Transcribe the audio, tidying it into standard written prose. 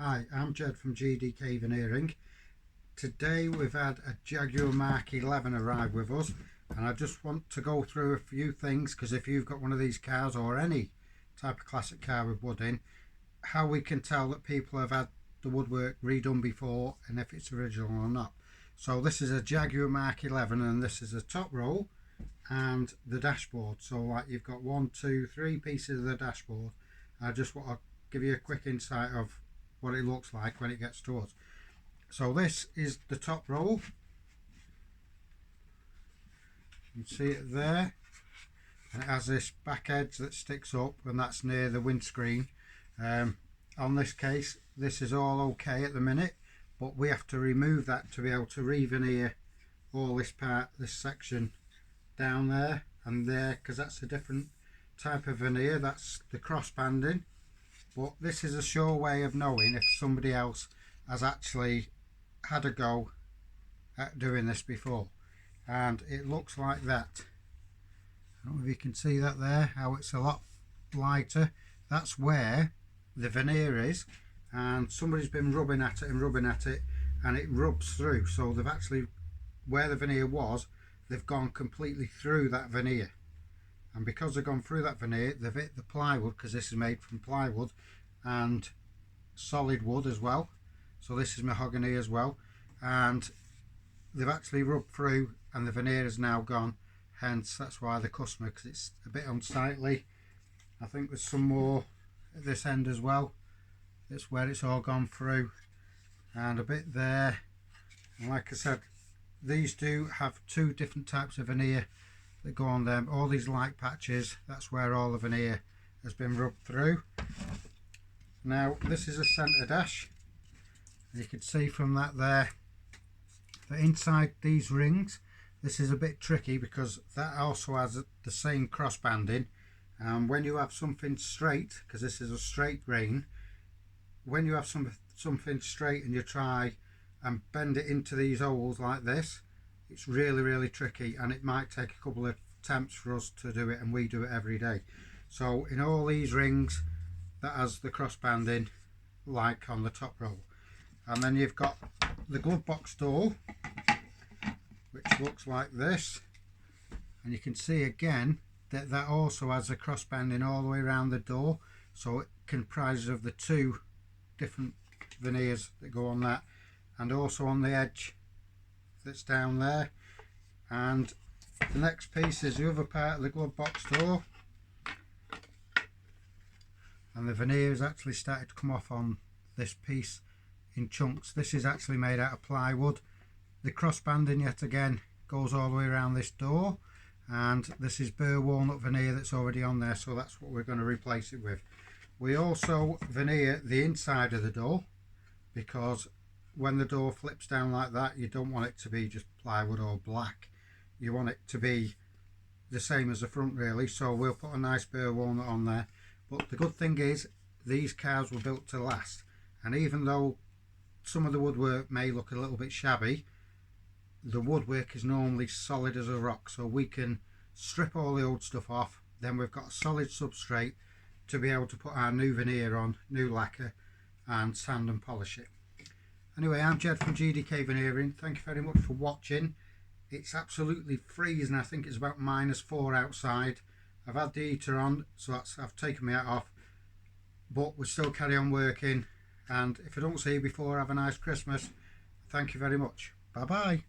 Hi, I'm Jed from GDK Veneering. Today we've had a Jaguar Mark 11 arrive with us, and I just want to go through a few things, because if you've got one of these cars or any type of classic car with wood in, how we can tell that people have had the woodwork redone before and if it's original or not. So this is a Jaguar Mark 11 and this is the top roll and the dashboard. So like you've got 1, 2, 3 pieces of the dashboard. I just want to give you a quick insight of what it looks like when it gets to us. So this is the top roll. You can see it there, and it has this back edge that sticks up, and that's near the windscreen. On this case, this is all okay at the minute, but we have to remove that to be able to re-veneer all this part, this section down there and there, because that's a different type of veneer. That's the cross banding. But this is a sure way of knowing if somebody else has actually had a go at doing this before. And it looks like that. I don't know if you can see that there, how it's a lot lighter. That's where the veneer is, and somebody's been rubbing at it and it rubs through. So they've actually, where the veneer was, they've gone completely through that veneer. And because they've gone through that veneer, they've hit the plywood, because this is made from plywood and solid wood as well. So this is mahogany as well, and they've actually rubbed through and the veneer is now gone. Hence that's why the customer, because it's a bit unsightly. I think there's some more at this end as well. That's where it's all gone through, and a bit there. And like I said, these do have 2 different types of veneer that go on them. All these light patches, that's where all the veneer has been rubbed through. Now this is a centre dash. You can see from that there that inside these rings, this is a bit tricky because that also has the same cross banding. And when you have something straight, because this is a straight grain, when you have something straight and you try and bend it into these holes like this, it's really tricky, and it might take a couple of attempts for us to do it, and we do it every day. So in all these rings, that has the cross banding like on the top roll. And then you've got the glove box door, which looks like this, and you can see again that that also has a cross banding all the way around the door. So it comprises of the 2 different veneers that go on that, and also on the edge that's down there. And the next piece is the other part of the glove box door, and the veneer has actually started to come off on this piece in chunks. This is actually made out of plywood. The cross banding yet again goes all the way around this door, and this is bare walnut veneer that's already on there, so that's what we're going to replace it with. We also veneer the inside of the door, because when the door flips down like that, you don't want it to be just plywood or black. You want it to be the same as the front really, so we'll put a nice bare walnut on there. But the good thing is these cars were built to last, and even though some of the woodwork may look a little bit shabby, the woodwork is normally solid as a rock, so we can strip all the old stuff off. Then we've got a solid substrate to be able to put our new veneer on, new lacquer, and sand and polish it. Anyway, I'm Jed from GDK Veneering. Thank you very much for watching. It's absolutely freezing. I think it's about -4 outside. I've had the heater on, so I've taken my hat off, but we still carry on working. And if I don't see you before, have a nice Christmas. Thank you very much. Bye bye.